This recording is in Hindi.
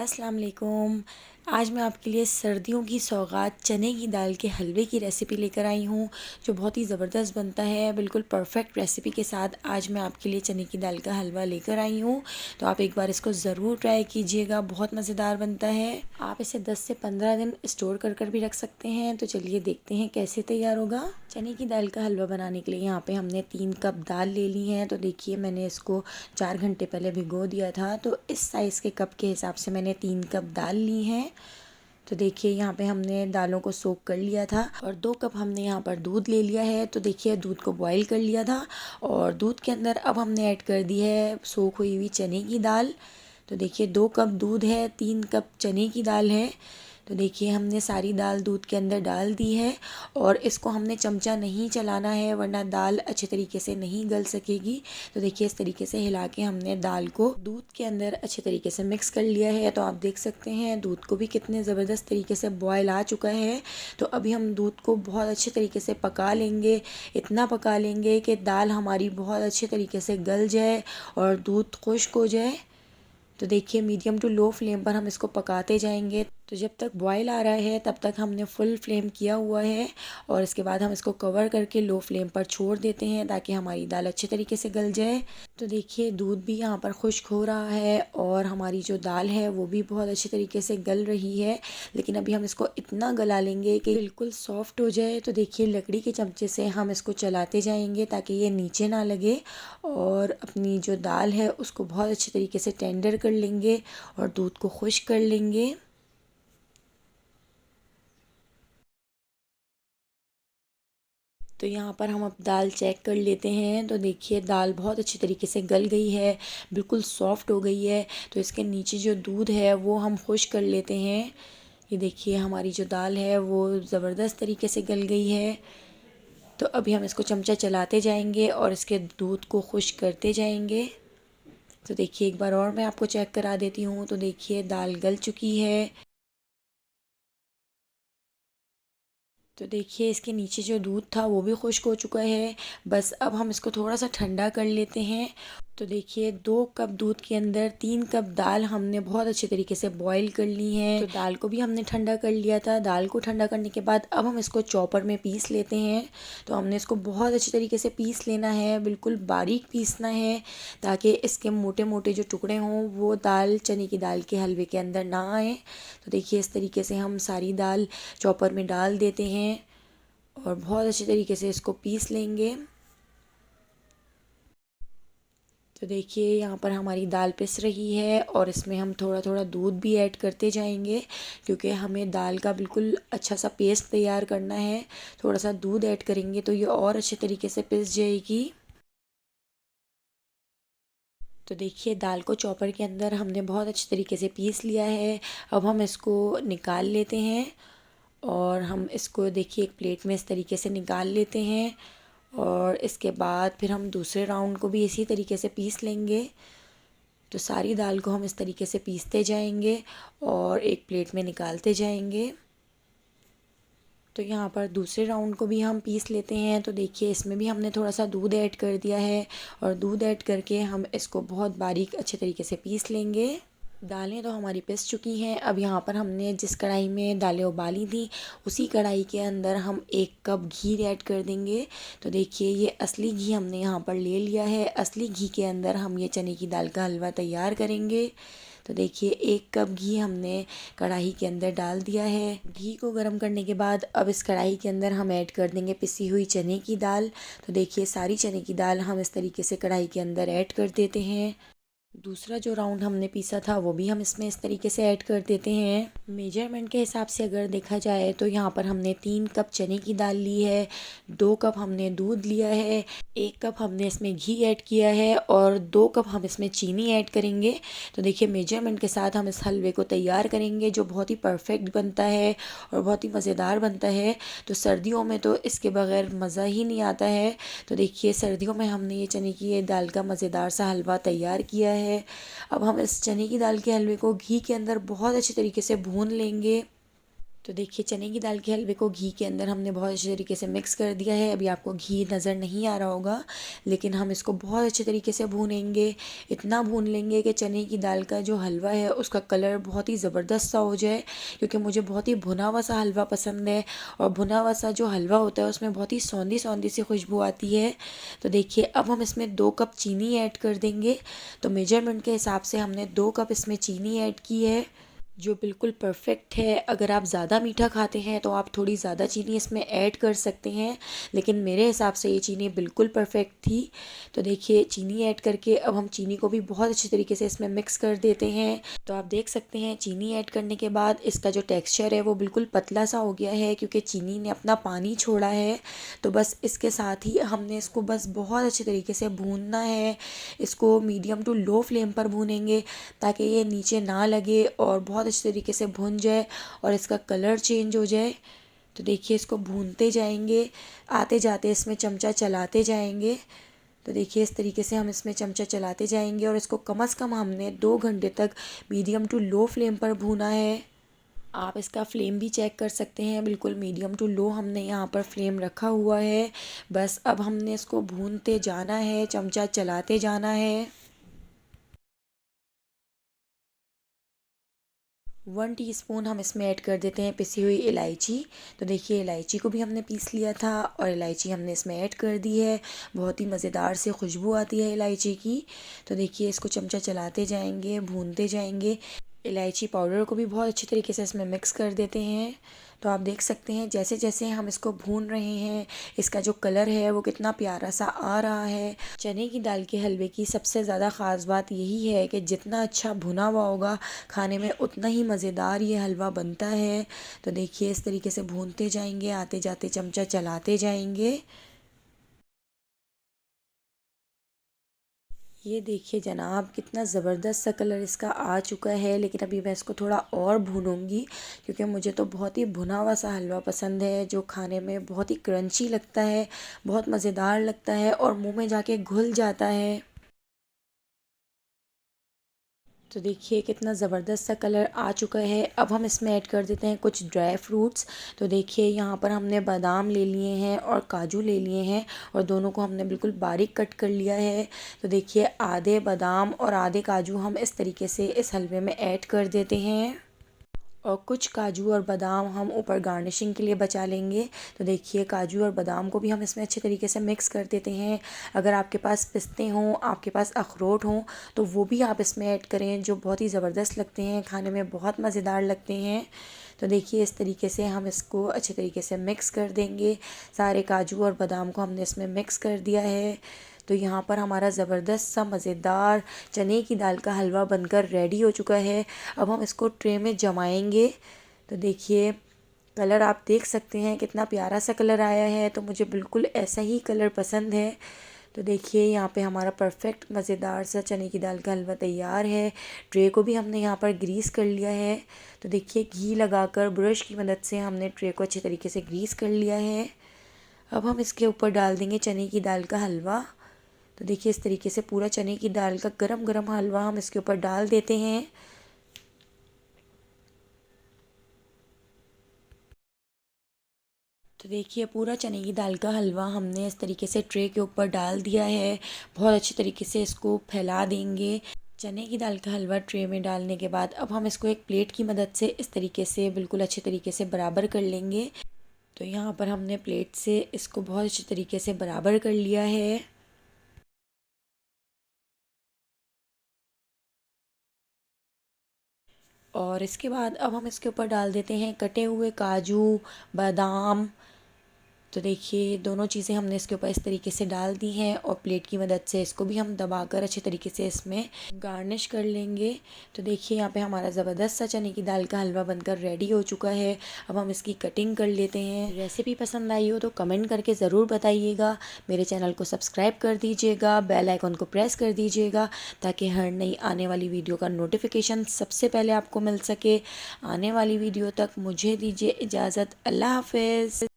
अस्सलाम वालेकुम। आज मैं आपके लिए सर्दियों की सौगात चने की दाल के हलवे की रेसिपी लेकर आई हूँ, जो बहुत ही ज़बरदस्त बनता है। बिल्कुल परफेक्ट रेसिपी के साथ आज मैं आपके लिए चने की दाल का हलवा लेकर आई हूँ। तो आप एक बार इसको ज़रूर ट्राई कीजिएगा, बहुत मज़ेदार बनता है। आप इसे 10 से 15 दिन स्टोर कर भी रख सकते हैं। तो चलिए देखते हैं कैसे तैयार होगा। चने की दाल का हलवा बनाने के लिए यहाँ पे हमने 3 कप दाल ले ली है। तो देखिए मैंने इसको 4 घंटे पहले भिगो दिया था। तो इस साइज़ के कप के हिसाब से मैंने 3 कप दाल ली है। तो देखिए यहाँ पे हमने दालों को सोक कर लिया था और 2 कप हमने यहाँ पर दूध ले लिया है। तो देखिए दूध को बॉईल कर लिया था और दूध के अंदर अब हमने ऐड कर दी है सोक हुई हुई चने की दाल। तो देखिए 2 कप दूध है, 3 कप चने की दाल है। तो देखिए हमने सारी दाल दूध के अंदर डाल दी है और इसको हमने चमचा नहीं चलाना है, वरना दाल अच्छे तरीके से नहीं गल सकेगी। तो देखिए इस तरीके से हिला के हमने दाल को दूध के अंदर अच्छे तरीके से मिक्स कर लिया है। तो आप देख सकते हैं दूध को भी कितने ज़बरदस्त तरीके से बॉयल आ चुका है। तो अभी हम दूध को बहुत अच्छे तरीके से पका लेंगे, इतना पका लेंगे कि दाल हमारी बहुत अच्छे तरीके से गल जाए और दूध खुश्क हो जाए। तो देखिए मीडियम टू लो फ्लेम पर हम इसको पकाते जाएंगे। तो जब तक बॉयल आ रहा है तब तक हमने फुल फ्लेम किया हुआ है और इसके बाद हम इसको कवर करके लो फ्लेम पर छोड़ देते हैं ताकि हमारी दाल अच्छे तरीके से गल जाए। तो देखिए दूध भी यहाँ पर खुश्क हो रहा है और हमारी जो दाल है वो भी बहुत अच्छे तरीके से गल रही है। लेकिन अभी हम इसको इतना गला लेंगे कि बिल्कुल सॉफ्ट हो जाए। तो देखिए लकड़ी के चमचे से हम इसको चलाते जाएंगे ताकि ये नीचे ना लगे और अपनी जो दाल है उसको बहुत अच्छे तरीके से टेंडर कर लेंगे और दूध को खुश्क कर लेंगे। तो यहाँ पर हम अब दाल चेक कर लेते हैं। तो देखिए दाल बहुत अच्छी तरीके से गल गई है, बिल्कुल सॉफ्ट हो गई है। तो इसके नीचे जो दूध है वो हम खुश्क कर लेते हैं। ये देखिए हमारी जो दाल है वो ज़बरदस्त तरीके से गल गई है। तो अभी हम इसको चमचा चलाते जाएंगे और इसके दूध को खुश्क करते जाएंगे। तो देखिए एक बार और मैं आपको चेक करा देती हूँ। तो देखिए दाल गल चुकी है। तो देखिए इसके नीचे जो दूध था वो भी खुश्क हो चुका है। बस अब हम इसको थोड़ा सा ठंडा कर लेते हैं। तो देखिए 2 कप दूध के अंदर 3 कप दाल हमने बहुत अच्छे तरीके से बॉईल कर ली है। तो दाल को भी हमने ठंडा कर लिया था। दाल को ठंडा करने के बाद अब हम इसको चॉपर में पीस लेते हैं। तो हमने इसको बहुत अच्छे तरीके से पीस लेना है, बिल्कुल बारीक पीसना है ताकि इसके मोटे मोटे जो टुकड़े हों वो दाल चने की दाल के हलवे के अंदर ना आए। तो देखिए इस तरीके से हम सारी दाल चॉपर में डाल देते हैं और बहुत अच्छे तरीके से इसको पीस लेंगे। तो देखिए यहाँ पर हमारी दाल पिस रही है और इसमें हम थोड़ा थोड़ा दूध भी ऐड करते जाएंगे क्योंकि हमें दाल का बिल्कुल अच्छा सा पेस्ट तैयार करना है। थोड़ा सा दूध ऐड करेंगे तो ये और अच्छे तरीके से पिस जाएगी। तो देखिए दाल को चॉपर के अंदर हमने बहुत अच्छे तरीके से पीस लिया है। अब हम इसको निकाल लेते हैं और हम इसको देखिए एक प्लेट में इस तरीके से निकाल लेते हैं और इसके बाद फिर हम दूसरे राउंड को भी इसी तरीके से पीस लेंगे। तो सारी दाल को हम इस तरीके से पीसते जाएंगे और एक प्लेट में निकालते जाएंगे। तो यहाँ पर दूसरे राउंड को भी हम पीस लेते हैं। तो देखिए इसमें भी हमने थोड़ा सा दूध ऐड कर दिया है और दूध ऐड करके हम इसको बहुत बारीक अच्छे तरीके से पीस लेंगे। दालें तो हमारी पिस चुकी हैं। अब यहाँ पर हमने जिस कढ़ाई में दालें उबाली थी उसी कढ़ाई के अंदर हम 1 कप घी ऐड कर देंगे। तो देखिए ये असली घी हमने यहाँ पर ले लिया है। असली घी के अंदर हम ये चने की दाल का हलवा तैयार करेंगे। तो देखिए 1 कप घी हमने कढ़ाई के अंदर डाल दिया है। घी को गर्म करने के बाद अब इस कढ़ाई के अंदर हम ऐड कर देंगे पिसी हुई चने की दाल। तो देखिए सारी चने की दाल हम इस तरीके से कढ़ाई के अंदर ऐड कर देते हैं। दूसरा जो राउंड हमने पीसा था वो भी हम इसमें इस तरीके से ऐड कर देते हैं। मेजरमेंट के हिसाब से अगर देखा जाए तो यहाँ पर हमने 3 कप चने की दाल ली है, 2 कप हमने दूध लिया है, 1 कप हमने इसमें घी ऐड किया है और 2 कप हम इसमें चीनी ऐड करेंगे। तो देखिए मेजरमेंट के साथ हम इस हलवे को तैयार करेंगे जो बहुत ही परफेक्ट बनता है और बहुत ही मज़ेदार बनता है। तो सर्दियों में तो इसके बगैर मज़ा ही नहीं आता है। तो देखिए सर्दियों में हमने ये चने की ये दाल का मज़ेदार सा हलवा तैयार किया है। अब हम इस चने की दाल के हलवे को घी के अंदर बहुत अच्छे तरीके से भून लेंगे। तो देखिए चने की दाल के हलवे को घी के अंदर हमने बहुत अच्छे तरीके से मिक्स कर दिया है। अभी आपको घी नज़र नहीं आ रहा होगा, लेकिन हम इसको बहुत अच्छे तरीके से भूनेंगे। इतना भून लेंगे कि चने की दाल का जो हलवा है उसका कलर बहुत ही ज़बरदस्त सा हो जाए, क्योंकि मुझे बहुत ही भुना हुआ सा हलवा पसंद है। और भुना हुआ सा जो हलवा होता है उसमें बहुत ही सौंधी सौंधी सी खुशबू आती है। तो देखिए अब हम इसमें 2 कप चीनी ऐड कर देंगे। तो मेजरमेंट के हिसाब से हमने 2 कप इसमें चीनी ऐड की है, जो बिल्कुल परफेक्ट है। अगर आप ज़्यादा मीठा खाते हैं तो आप थोड़ी ज़्यादा चीनी इसमें ऐड कर सकते हैं, लेकिन मेरे हिसाब से ये चीनी बिल्कुल परफेक्ट थी। तो देखिए चीनी ऐड करके अब हम चीनी को भी बहुत अच्छे तरीके से इसमें मिक्स कर देते हैं। तो आप देख सकते हैं चीनी ऐड करने के बाद इसका जो टेक्सचर है वो बिल्कुल पतला सा हो गया है, क्योंकि चीनी ने अपना पानी छोड़ा है। तो बस इसके साथ ही हमने इसको बस बहुत अच्छे तरीके से भूनना है। इसको मीडियम टू लो फ्लेम पर भूनेंगे ताकि ये नीचे ना लगे और बहुत अच्छे तरीके से भुन जाए और इसका कलर चेंज हो जाए। तो देखिए इसको भूनते जाएंगे, आते जाते इसमें चमचा चलाते जाएंगे। तो देखिए इस तरीके से हम इसमें चमचा चलाते जाएंगे और इसको कम से कम हमने 2 घंटे तक मीडियम टू लो फ्लेम पर भूना है। आप इसका फ्लेम भी चेक कर सकते हैं, बिल्कुल मीडियम टू लो हमने यहाँ पर फ्लेम रखा हुआ है। बस अब हमने इसको भूनते जाना है, चमचा चलाते जाना है। 1 टीस्पून हम इसमें ऐड कर देते हैं पिसी हुई इलायची। तो देखिए इलायची को भी हमने पीस लिया था और इलायची हमने इसमें ऐड कर दी है। बहुत ही मज़ेदार से खुशबू आती है इलायची की। तो देखिए इसको चमचा चलाते जाएंगे, भूनते जाएंगे। इलायची पाउडर को भी बहुत अच्छी तरीके से इसमें मिक्स कर देते हैं। तो आप देख सकते हैं जैसे जैसे हम इसको भून रहे हैं इसका जो कलर है वो कितना प्यारा सा आ रहा है। चने की दाल के हलवे की सबसे ज़्यादा ख़ास बात यही है कि जितना अच्छा भुना हुआ होगा खाने में उतना ही मज़ेदार ये हलवा बनता है। तो देखिए इस तरीके से भूनते जाएंगे, आते जाते चमचा चलाते जाएंगे। ये देखिए जनाब कितना ज़बरदस्त सा कलर इसका आ चुका है, लेकिन अभी मैं इसको थोड़ा और भूनूंगी, क्योंकि मुझे तो बहुत ही भुना हुआ सा हलवा पसंद है जो खाने में बहुत ही क्रंची लगता है, बहुत मज़ेदार लगता है और मुंह में जाके घुल जाता है। तो देखिए कितना ज़बरदस्त सा कलर आ चुका है। अब हम इसमें ऐड कर देते हैं कुछ ड्राई फ्रूट्स। तो देखिए यहाँ पर हमने बादाम ले लिए हैं और काजू ले लिए हैं और दोनों को हमने बिल्कुल बारीक कट कर लिया है। तो देखिए आधे बादाम और आधे काजू हम इस तरीके से इस हलवे में ऐड कर देते हैं और कुछ काजू और बादाम हम ऊपर गार्निशिंग के लिए बचा लेंगे। तो देखिए काजू और बादाम को भी हम इसमें अच्छे तरीके से मिक्स कर देते हैं। अगर आपके पास पिस्ते हों, आपके पास अखरोट हों, तो वो भी आप इसमें ऐड करें, जो बहुत ही ज़बरदस्त लगते हैं, खाने में बहुत मज़ेदार लगते हैं। तो देखिए इस तरीके से हम इसको अच्छे तरीके से मिक्स कर देंगे। सारे काजू और बादाम को हमने इसमें मिक्स कर दिया है। तो यहाँ पर हमारा ज़बरदस्त सा मज़ेदार चने की दाल का हलवा बनकर रेडी हो चुका है। अब हम इसको ट्रे में जमाएंगे। तो देखिए कलर आप देख सकते हैं कितना प्यारा सा कलर आया है, तो मुझे बिल्कुल ऐसा ही कलर पसंद है। तो देखिए यहाँ पे हमारा परफेक्ट मज़ेदार सा चने की दाल का हलवा तैयार है। ट्रे को भी हमने यहाँ पर ग्रीस कर लिया है। तो देखिए घी लगाकर ब्रश की मदद से हमने ट्रे को अच्छे तरीके से ग्रीस कर लिया है। अब हम इसके ऊपर डाल देंगे चने की दाल का हलवा। तो देखिए इस तरीके से पूरा चने की दाल का गरम गरम हलवा हम इसके ऊपर डाल देते हैं। तो देखिए पूरा चने की दाल का हलवा हमने इस तरीके से ट्रे के ऊपर डाल दिया है। बहुत अच्छी तरीके से इसको फैला देंगे। चने की दाल का हलवा ट्रे में डालने के बाद अब हम इसको एक प्लेट की मदद से इस तरीके से बिल्कुल अच्छे तरीके से बराबर कर लेंगे। तो यहाँ पर हमने प्लेट से इसको बहुत अच्छे तरीके से बराबर कर लिया है। और इसके बाद अब हम इसके ऊपर डाल देते हैं कटे हुए काजू, बादाम। तो देखिए दोनों चीज़ें हमने इसके ऊपर इस तरीके से डाल दी हैं और प्लेट की मदद से इसको भी हम दबाकर अच्छे तरीके से इसमें गार्निश कर लेंगे। तो देखिए यहाँ पे हमारा ज़बरदस्त सा चने की दाल का हलवा बनकर रेडी हो चुका है। अब हम इसकी कटिंग कर लेते हैं। रेसिपी पसंद आई हो तो कमेंट करके ज़रूर बताइएगा। मेरे चैनल को सब्सक्राइब कर दीजिएगा, बेल आइकन को प्रेस कर दीजिएगा ताकि हर नई आने वाली वीडियो का नोटिफिकेशन सबसे पहले आपको मिल सके। आने वाली वीडियो तक मुझे दीजिए इजाज़त। अल्लाह हाफिज़।